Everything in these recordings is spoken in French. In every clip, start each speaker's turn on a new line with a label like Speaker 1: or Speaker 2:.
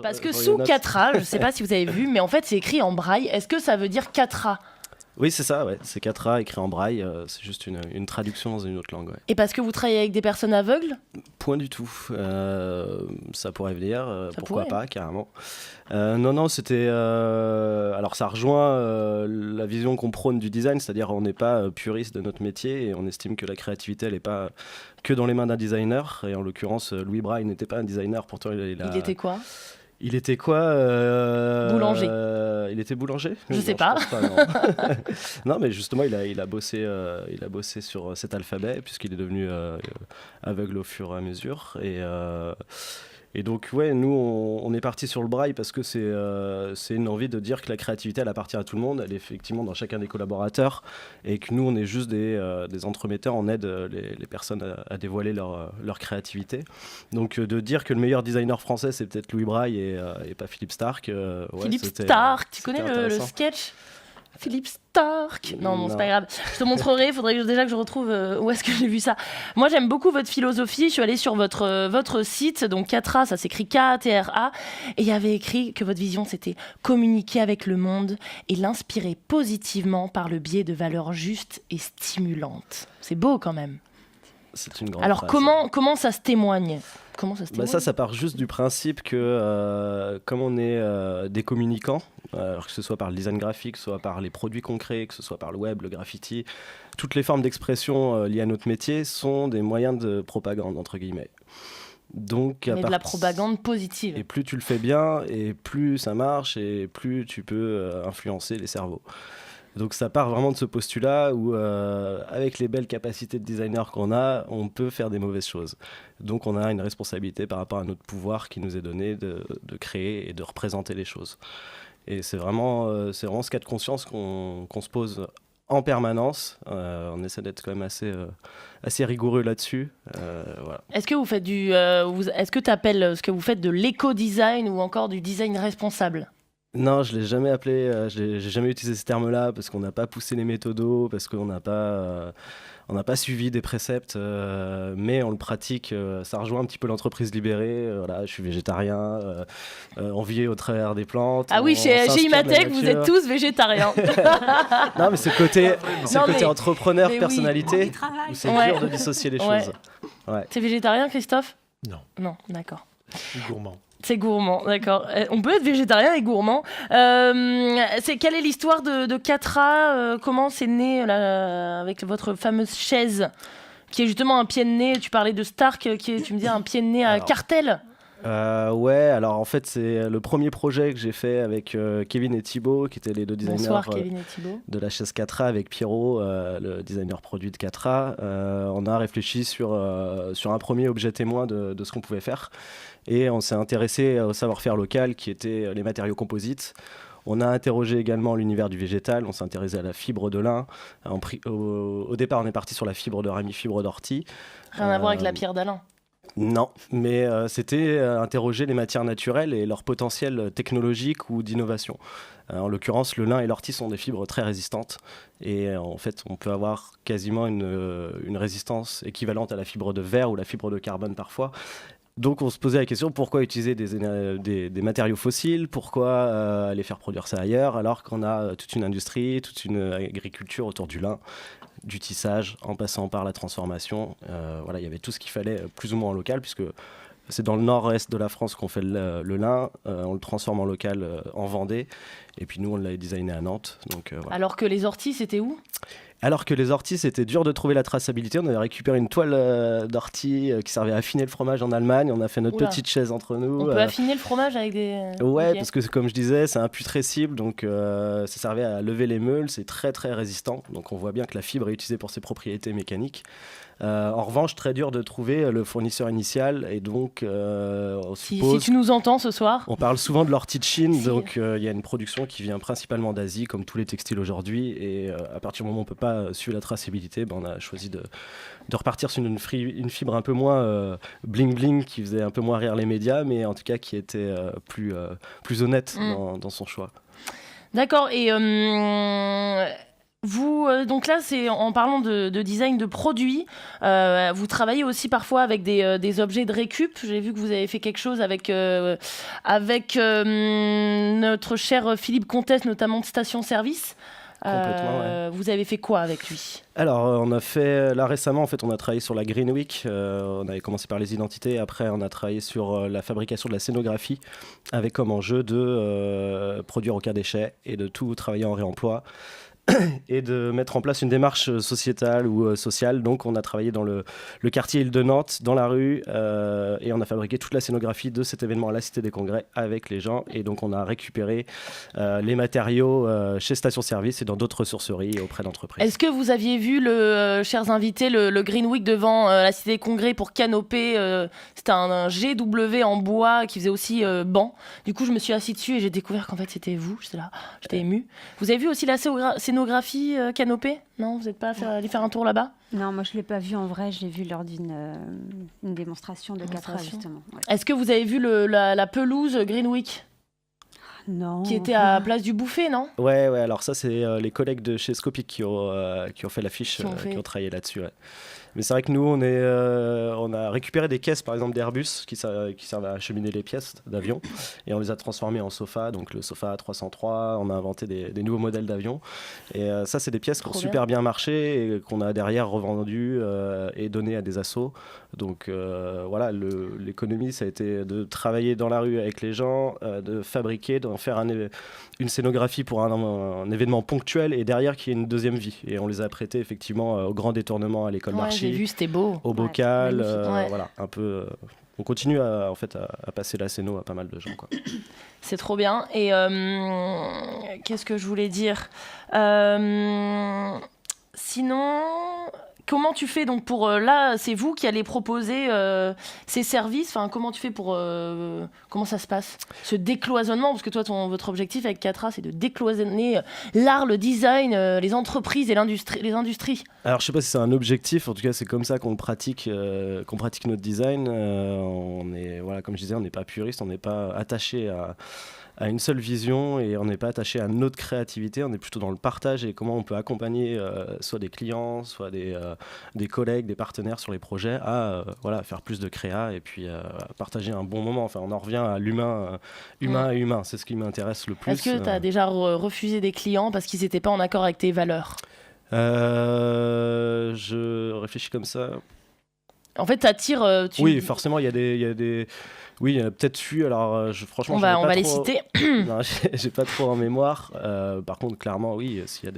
Speaker 1: Parce que sous 4A, je ne sais pas si vous avez vu, mais en fait c'est écrit en braille. Est-ce que ça veut dire 4A ?
Speaker 2: Oui, c'est ça, ouais. C'est 4A écrit en braille, c'est juste une traduction dans une autre langue. Ouais.
Speaker 1: Et parce que vous travaillez avec des personnes aveugles ?
Speaker 2: Point du tout. Ça pourrait venir, pourquoi
Speaker 1: pourrait.
Speaker 2: pas, carrément. Non, c'était... alors ça rejoint la vision qu'on prône du design, c'est-à-dire on n'est pas puriste de notre métier et on estime que la créativité, elle n'est pas que dans les mains d'un designer. Et en l'occurrence, Louis Braille n'était pas un designer, pourtant il
Speaker 1: était quoi ?
Speaker 2: Il était quoi
Speaker 1: Boulanger.
Speaker 2: Il était boulanger ?
Speaker 1: Je sais pas.
Speaker 2: Non. Non, mais justement, il a bossé sur cet alphabet puisqu'il est devenu aveugle au fur et à mesure. Et donc, ouais, nous, on est parti sur le braille parce que c'est une envie de dire que la créativité, elle appartient à tout le monde. Elle est effectivement dans chacun des collaborateurs et que nous, on est juste des entremetteurs. On aide les personnes à dévoiler leur créativité. Donc, de dire que le meilleur designer français, c'est peut-être Louis Braille et pas Philippe Starck.
Speaker 1: Philippe Starck, tu connais le sketch ? Philippe Starck. Non, c'est pas grave. Je te montrerai. Il faudrait déjà que je retrouve où est-ce que j'ai vu ça. Moi, j'aime beaucoup votre philosophie. Je suis allée sur votre site. Donc, 4A, ça s'écrit K-A-T-R-A. Et il y avait écrit que votre vision, c'était communiquer avec le monde et l'inspirer positivement par le biais de valeurs justes et stimulantes. C'est beau quand même.
Speaker 2: C'est une grande
Speaker 1: Alors,
Speaker 2: phrase.
Speaker 1: comment ça se témoigne ?
Speaker 2: Ça part juste du principe que comme on est des communicants, alors que ce soit par le design graphique, soit par les produits concrets, que ce soit par le web, le graffiti, toutes les formes d'expression liées à notre métier sont des moyens de propagande, entre guillemets. Donc,
Speaker 1: mais de la propagande positive.
Speaker 2: Et plus tu le fais bien, et plus ça marche, et plus tu peux influencer les cerveaux. Donc ça part vraiment de ce postulat où avec les belles capacités de designer qu'on a, on peut faire des mauvaises choses. Donc on a une responsabilité par rapport à notre pouvoir qui nous est donné de créer et de représenter les choses. Et c'est vraiment ce cas de conscience qu'on se pose en permanence. On essaie d'être quand même assez rigoureux là-dessus. Voilà.
Speaker 1: Est-ce que vous faites est-ce que tu appelles ce que vous faites de l'éco-design ou encore du design responsable ?
Speaker 2: Non, je ne l'ai jamais appelé, j'ai jamais utilisé ce terme-là parce qu'on n'a pas poussé les méthodos, parce qu'on n'a pas suivi des préceptes, mais on le pratique. Ça rejoint un petit peu l'entreprise libérée. Voilà, je suis végétarien, on vit au travers des plantes.
Speaker 1: Ah oui, chez Imatech, vous êtes tous végétariens.
Speaker 2: Non, mais c'est le côté entrepreneur, personnalité, où c'est dur de dissocier les choses. Ouais.
Speaker 1: T'es végétarien, Christophe ? Non, d'accord.
Speaker 3: Je suis gourmand.
Speaker 1: C'est gourmand, d'accord. On peut être végétarien et gourmand. Quelle est l'histoire de 4A ? Comment c'est né avec votre fameuse chaise qui est justement un pied de nez. Tu parlais de Stark, tu me dis un pied de nez à Cartel.
Speaker 2: Ouais, alors en fait c'est le premier projet que j'ai fait avec Kevin et Thibaut, qui étaient les deux designers.
Speaker 1: Bonsoir, Kevin et Thibaut.
Speaker 2: De la chaise 4A, avec Pierrot, le designer produit de 4A. On a réfléchi sur un premier objet témoin de ce qu'on pouvait faire, et on s'est intéressé au savoir-faire local qui était les matériaux composites. On a interrogé également l'univers du végétal, on s'est intéressé à la fibre de lin. Au départ, on est parti sur la fibre de rami, fibre d'ortie.
Speaker 1: Rien à voir avec la pierre d'Alain.
Speaker 2: Non, mais c'était interroger les matières naturelles et leur potentiel technologique ou d'innovation. En l'occurrence, le lin et l'ortie sont des fibres très résistantes, et en fait, on peut avoir quasiment une résistance équivalente à la fibre de verre ou la fibre de carbone parfois. Donc on se posait la question, pourquoi utiliser des matériaux fossiles, pourquoi aller faire produire ça ailleurs, alors qu'on a toute une industrie, toute une agriculture autour du lin, du tissage, en passant par la transformation. Voilà, il y avait tout ce qu'il fallait plus ou moins en local, puisque c'est dans le nord-est de la France qu'on fait le lin, on le transforme en local en Vendée, et puis nous on l'a designé à Nantes. Donc, voilà.
Speaker 1: Alors que les orties, c'était où ?
Speaker 2: Alors que les orties, c'était dur de trouver la traçabilité. On avait récupéré une toile d'ortie qui servait à affiner le fromage en Allemagne. On a fait notre petite chaise entre nous.
Speaker 1: On peut affiner le fromage avec des...
Speaker 2: Ouais, parce que comme je disais, c'est imputrescible. Donc ça servait à lever les meules. C'est très très résistant. Donc on voit bien que la fibre est utilisée pour ses propriétés mécaniques. En revanche, très dur de trouver le fournisseur initial. Et donc,
Speaker 1: si tu nous entends ce soir.
Speaker 2: On parle souvent de l'ortie de Chine. Donc il y a une production qui vient principalement d'Asie, comme tous les textiles aujourd'hui. Et à partir du moment où on ne peut pas suivre la traçabilité, on a choisi de repartir sur une fibre un peu moins bling-bling, qui faisait un peu moins rire les médias, mais en tout cas qui était plus honnête dans son choix.
Speaker 1: D'accord. Et Donc là, c'est en parlant de design de produits, vous travaillez aussi parfois avec des objets de récup. J'ai vu que vous avez fait quelque chose avec notre cher Philippe Comtesse, notamment de Station Service.
Speaker 2: Complètement, ouais.
Speaker 1: Vous avez fait quoi avec lui ?
Speaker 2: Alors, on a fait, là récemment, en fait, on a travaillé sur la Green Week. On avait commencé par les identités. Après, on a travaillé sur la fabrication de la scénographie, avec comme enjeu de produire aucun déchet et de tout travailler en réemploi. Et de mettre en place une démarche sociétale ou sociale. Donc, on a travaillé dans le quartier Île de Nantes, dans la rue, et on a fabriqué toute la scénographie de cet événement à la Cité des Congrès avec les gens. Et donc, on a récupéré les matériaux chez Station Service et dans d'autres ressourceries et auprès d'entreprises.
Speaker 1: Est-ce que vous aviez vu, chers invités, le Green Week devant la Cité des Congrès pour Canopée c'était un GW en bois qui faisait aussi banc. Du coup, je me suis assise dessus et j'ai découvert qu'en fait, c'était vous. J'étais là, j'étais émue. Vous avez vu aussi la scénographie Canopée ? Non, vous n'êtes pas allé faire un tour là-bas ?
Speaker 3: Non, moi je ne l'ai pas vu en vrai, je l'ai vu lors d'une démonstration de 4 heures justement. Ouais.
Speaker 1: Est-ce que vous avez vu la pelouse Green Week ?
Speaker 3: Non.
Speaker 1: Qui était à Place du Bouffet, non ?
Speaker 2: Ouais, alors ça c'est les collègues de chez Scopic qui ont fait l'affiche, qui ont travaillé là-dessus. Ouais. Mais c'est vrai que nous, on a récupéré des caisses, par exemple, d'Airbus qui servent à acheminer les pièces d'avion. Et on les a transformées en sofa. Donc le sofa A303, on a inventé des nouveaux modèles d'avions. Et ça, c'est des pièces qui ont super bien marché et qu'on a derrière revendues et données à des assos. Donc voilà, l'économie, ça a été de travailler dans la rue avec les gens, de fabriquer, d'en faire une scénographie pour un événement ponctuel et derrière qu'il y ait une deuxième vie. Et on les a prêtés effectivement au grand détournement à l'école Marchis.
Speaker 1: J'ai vu, c'était beau.
Speaker 2: Au bocal,
Speaker 1: ouais.
Speaker 2: Voilà, un peu. On continue à passer la scéno à pas mal de gens, quoi.
Speaker 1: C'est trop bien. Et qu'est-ce que je voulais dire ? Sinon, comment tu fais donc pour là, c'est vous qui allez proposer ces services. Enfin, comment tu fais pour comment ça se passe, ce décloisonnement, parce que toi, votre objectif avec Catra, c'est de décloisonner l'art, le design, les entreprises et les industries.
Speaker 2: Alors, je sais pas si c'est un objectif. En tout cas, c'est comme ça qu'on pratique notre design. On est, voilà, comme je disais, on n'est pas puriste, on n'est pas attaché à une seule vision et on n'est pas attaché à notre créativité, on est plutôt dans le partage et comment on peut accompagner soit des clients, soit des collègues, des partenaires sur les projets à faire plus de créa et puis partager un bon moment. Enfin, on en revient à l'humain, humain à humain, c'est ce qui m'intéresse le plus.
Speaker 1: Est-ce que tu as déjà refusé des clients parce qu'ils n'étaient pas en accord avec tes valeurs ?
Speaker 2: Je réfléchis comme ça.
Speaker 1: En fait, t'attires...
Speaker 2: Oui, forcément, il y a des... Oui, il y en a peut-être eu. Alors, franchement,
Speaker 1: on va les citer.
Speaker 2: Non, j'ai pas trop en mémoire. Par contre, clairement, oui, il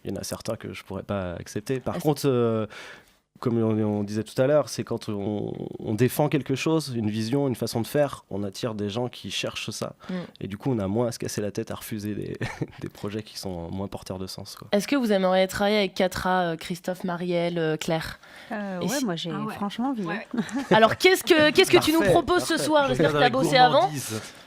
Speaker 2: y en a certains que je pourrais pas accepter. Par contre, comme on disait tout à l'heure, c'est quand on défend quelque chose, une vision, une façon de faire, on attire des gens qui cherchent ça. Et du coup, on a moins à se casser la tête à refuser des projets qui sont moins porteurs de sens, quoi.
Speaker 1: Est-ce que vous aimeriez travailler avec Catra, Christophe, Marielle, Claire ?
Speaker 3: Ouais, moi j'ai franchement envie. Ouais.
Speaker 1: Alors, qu'est-ce que tu nous proposes ce soir ? J'espère que tu as bossé avant.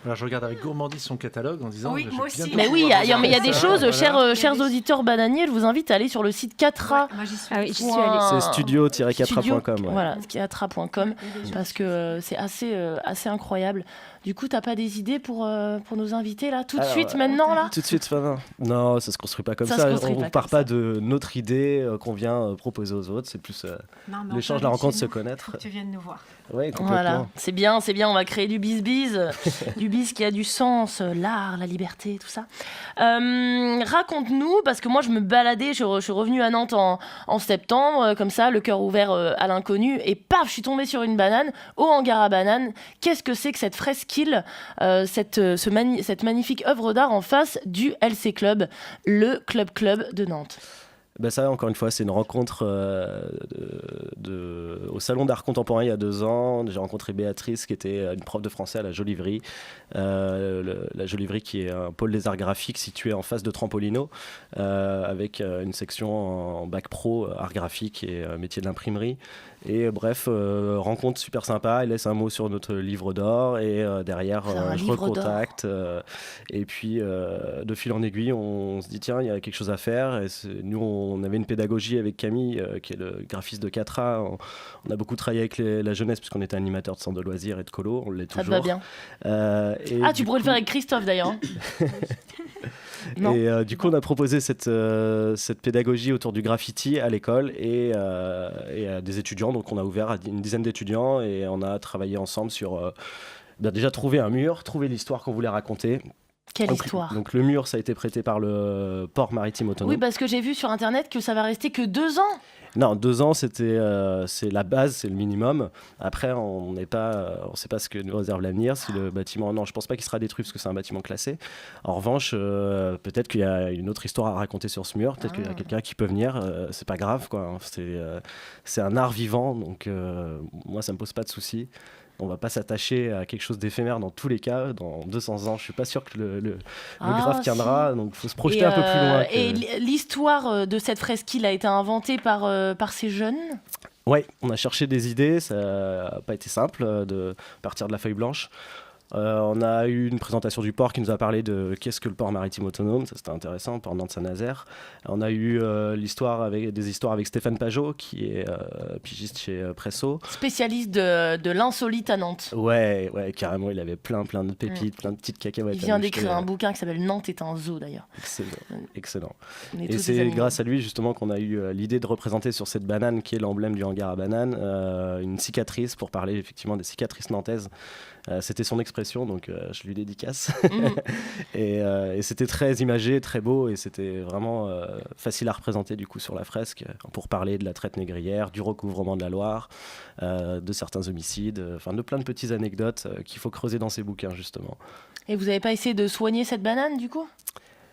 Speaker 4: Alors, je regarde avec gourmandise son catalogue en disant...
Speaker 1: Oui, moi aussi. Mais oui, il y a des choses, chers auditeurs bananiers, je vous invite à aller sur le site Catra.
Speaker 3: Moi, j'y suis allée.
Speaker 2: C'est studio-catra.com.
Speaker 1: Ouais. Voilà, catra.com, parce que c'est assez incroyable. Du coup, t'as pas des idées pour nos invités là, tout de suite, maintenant là ?
Speaker 2: Tout de suite, maintenant. Non, ça se construit pas comme ça. On part pas de notre idée qu'on vient proposer aux autres. C'est plus l'échange, la rencontre, se connaître.
Speaker 5: Faut que tu viennes nous voir.
Speaker 2: Ouais, complètement.
Speaker 1: Voilà, c'est bien. On va créer du biz-biz, du biz qui a du sens, l'art, la liberté, tout ça. Raconte-nous, parce que moi je me baladais, je suis revenue à Nantes en septembre, comme ça, le cœur ouvert à l'inconnu, et paf, je suis tombée sur une banane, au hangar à bananes. Qu'est-ce que c'est que cette fresqu'île, cette magnifique œuvre d'art en face du LC Club, le club de Nantes ?
Speaker 2: Ça, encore une fois, c'est une rencontre au Salon d'Art Contemporain il y a 2 ans. J'ai rencontré Béatrice, qui était une prof de français à la Joliverie. La Joliverie, qui est un pôle des arts graphiques situé en face de Trampolino, avec une section en bac pro, art graphique et métier de l'imprimerie. Et bref, rencontre super sympa. Elle laisse un mot sur notre livre d'or et derrière, je recontacte. Et puis, de fil en aiguille, on se dit tiens, il y a quelque chose à faire. Et nous, on avait une pédagogie avec Camille, qui est le graphiste de Catra. On a beaucoup travaillé avec la jeunesse, puisqu'on était animateur de centre de loisirs et de colo. On l'est toujours.
Speaker 1: Ça te va bien. Tu pourrais le faire avec Christophe d'ailleurs. Non.
Speaker 2: Et du coup, on a proposé cette pédagogie autour du graffiti à l'école et à des étudiants. Donc, on a ouvert à une dizaine d'étudiants et on a travaillé ensemble sur déjà trouver un mur, trouver l'histoire qu'on voulait raconter.
Speaker 1: Quelle histoire.
Speaker 2: Donc, le mur, ça a été prêté par le port maritime autonome.
Speaker 1: Oui, parce que j'ai vu sur Internet que ça va rester que 2 ans.
Speaker 2: Non, 2 ans, c'est la base, c'est le minimum. Après, on sait pas ce que nous réserve l'avenir. Si le bâtiment, non, je pense pas qu'il sera détruit parce que c'est un bâtiment classé. En revanche, peut-être qu'il y a une autre histoire à raconter sur ce mur. Peut-être qu'il y a quelqu'un qui peut venir. C'est pas grave, quoi. C'est un art vivant, donc moi, ça me pose pas de soucis. On va pas s'attacher à quelque chose d'éphémère dans tous les cas. Dans 200 ans, je suis pas sûr que le graphe tiendra. Donc, il faut se projeter un peu plus loin.
Speaker 1: Et l'histoire de cette fresqu'île a été inventée par ces jeunes.
Speaker 2: Ouais, on a cherché des idées. Ça n'a pas été simple de partir de la feuille blanche. On a eu une présentation du port qui nous a parlé de qu'est-ce que le port maritime autonome, ça c'était intéressant, le port Nantes-Saint-Nazaire. On a eu des histoires avec Stéphane Pajot qui est pigiste chez Presso.
Speaker 1: Spécialiste de l'insolite à Nantes.
Speaker 2: Ouais, carrément, il avait plein de pépites, plein de petites cacahuètes.
Speaker 1: Il vient d'écrire un bouquin qui s'appelle Nantes est un zoo d'ailleurs.
Speaker 2: Excellent. Et c'est grâce à lui justement qu'on a eu l'idée de représenter sur cette banane qui est l'emblème du hangar à bananes, une cicatrice pour parler effectivement des cicatrices nantaises. C'était son expression, donc je lui dédicace. Et c'était très imagé, très beau, et c'était vraiment facile à représenter du coup sur la fresque pour parler de la traite négrière, du recouvrement de la Loire, de certains homicides, de plein de petites anecdotes qu'il faut creuser dans ces bouquins justement.
Speaker 1: Et vous n'avez pas essayé de soigner cette banane du coup ?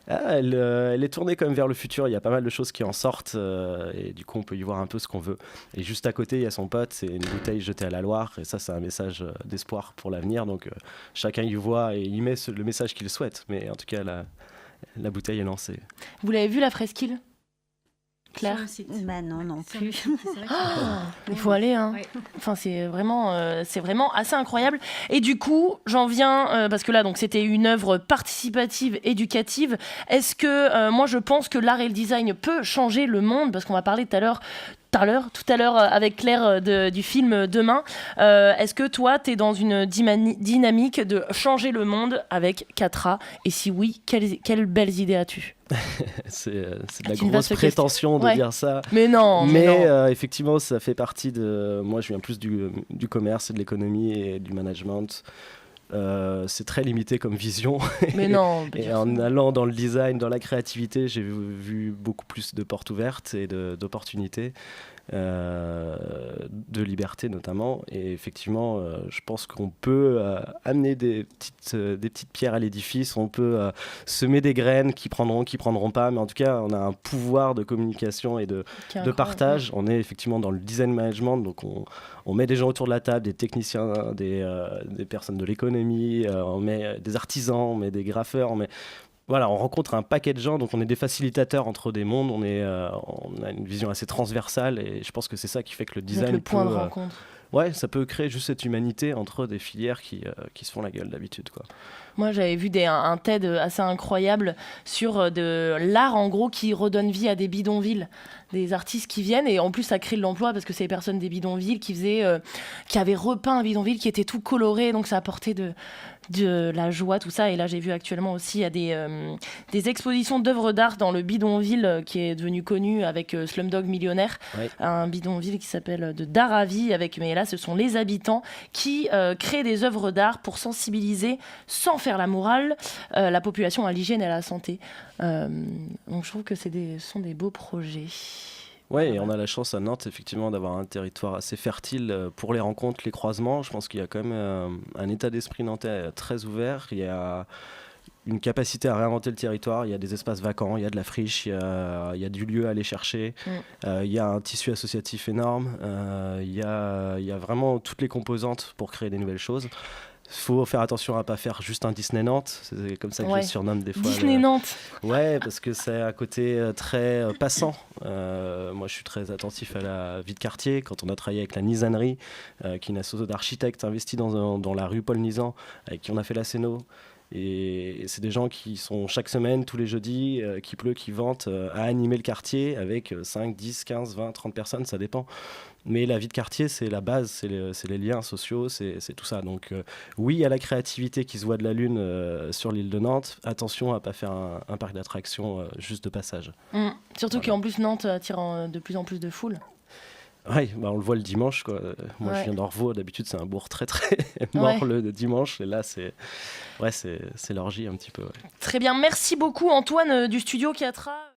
Speaker 2: Elle est tournée quand même vers le futur, il y a pas mal de choses qui en sortent et du coup on peut y voir un peu ce qu'on veut. Et juste à côté il y a son pote, c'est une bouteille jetée à la Loire et ça c'est un message d'espoir pour l'avenir, donc chacun y voit et y met le message qu'il souhaite, mais en tout cas la bouteille est lancée.
Speaker 1: Vous l'avez vu la fresqu'île ? Claire ?
Speaker 3: Bah non plus.
Speaker 1: Il faut aller, hein.
Speaker 3: Ouais.
Speaker 1: Enfin, c'est vraiment assez incroyable. Et du coup, j'en viens parce que là, donc, c'était une œuvre participative, éducative. Est-ce que moi, je pense que l'art et le design peut changer le monde, parce qu'on va parler tout à l'heure avec Claire du film Demain. Est-ce que toi, tu es dans une dynamique de changer le monde avec Catra ? Et si oui, quelles belles idées as-tu ?
Speaker 2: C'est de la grosse prétention de dire ça.
Speaker 1: Mais non.
Speaker 2: Effectivement, ça fait partie de... Moi, je viens plus du commerce et de l'économie et du management. C'est très limité comme vision.
Speaker 1: Mais non.
Speaker 2: Et en allant dans le design, dans la créativité, j'ai vu beaucoup plus de portes ouvertes et d'opportunités, de liberté notamment. Et effectivement, je pense qu'on peut amener des petites pierres à l'édifice. On peut semer des graines qui prendront pas. Mais en tout cas, on a un pouvoir de communication et de partage. On est effectivement dans le design management, donc on met des gens autour de la table, des techniciens, des personnes de l'économie, on met des artisans, on met des graffeurs, voilà, on rencontre un paquet de gens, donc on est des facilitateurs entre des mondes, on a une vision assez transversale et je pense que c'est ça qui fait que le design
Speaker 1: le point de rencontre.
Speaker 2: Ouais, ça peut créer juste cette humanité entre des filières qui se font la gueule d'habitude, quoi.
Speaker 1: Moi, j'avais vu un TED assez incroyable sur de l'art, en gros, qui redonne vie à des bidonvilles. Des artistes qui viennent, et en plus, ça crée de l'emploi parce que c'est les personnes des bidonvilles qui avaient repeint un bidonville qui était tout coloré, donc ça apportait de la joie, tout ça. Et là, j'ai vu actuellement aussi, il y a des expositions d'œuvres d'art dans le bidonville qui est devenu connu avec Slumdog Millionnaire, ouais. Un bidonville qui s'appelle de Dharavi, mais là, ce sont les habitants qui créent des œuvres d'art pour sensibiliser, sans faire la morale, la population à l'hygiène et à la santé. Donc je trouve que ce sont des beaux projets.
Speaker 2: Ouais, et on a la chance à Nantes effectivement d'avoir un territoire assez fertile pour les rencontres, les croisements. Je pense qu'il y a quand même un état d'esprit nantais très ouvert. Il y a une capacité à réinventer le territoire. Il y a des espaces vacants, il y a de la friche, il y a du lieu à aller chercher. Il y a un tissu associatif énorme. Il y a vraiment toutes les composantes pour créer des nouvelles choses. Il faut faire attention à ne pas faire juste un Disney Nantes, c'est comme ça que je le surnomme des fois.
Speaker 1: Disney Nantes.
Speaker 2: Ouais, parce que c'est un côté très passant. Moi, je suis très attentif à la vie de quartier. Quand on a travaillé avec la Nisanerie, qui est une association d'architectes investis dans la rue Paul Nizan, avec qui on a fait la Céno, Et c'est des gens qui sont chaque semaine, tous les jeudis, qui pleut, qui vente, à animer le quartier avec 5, 10, 15, 20, 30 personnes, ça dépend. Mais la vie de quartier, c'est la base, c'est les liens sociaux, c'est tout ça. Donc oui, il y a la créativité qui se voit de la Lune sur l'île de Nantes. Attention à ne pas faire un parc d'attractions juste de passage.
Speaker 1: Surtout qu'en plus, Nantes attire de plus en plus de foule.
Speaker 2: Oui, on le voit le dimanche, quoi. Moi, je viens d'Orvaux. D'habitude, c'est un bourg très, très mort le dimanche. Et là, c'est l'orgie un petit peu. Ouais.
Speaker 1: Très bien. Merci beaucoup, Antoine, du studio Chiatra.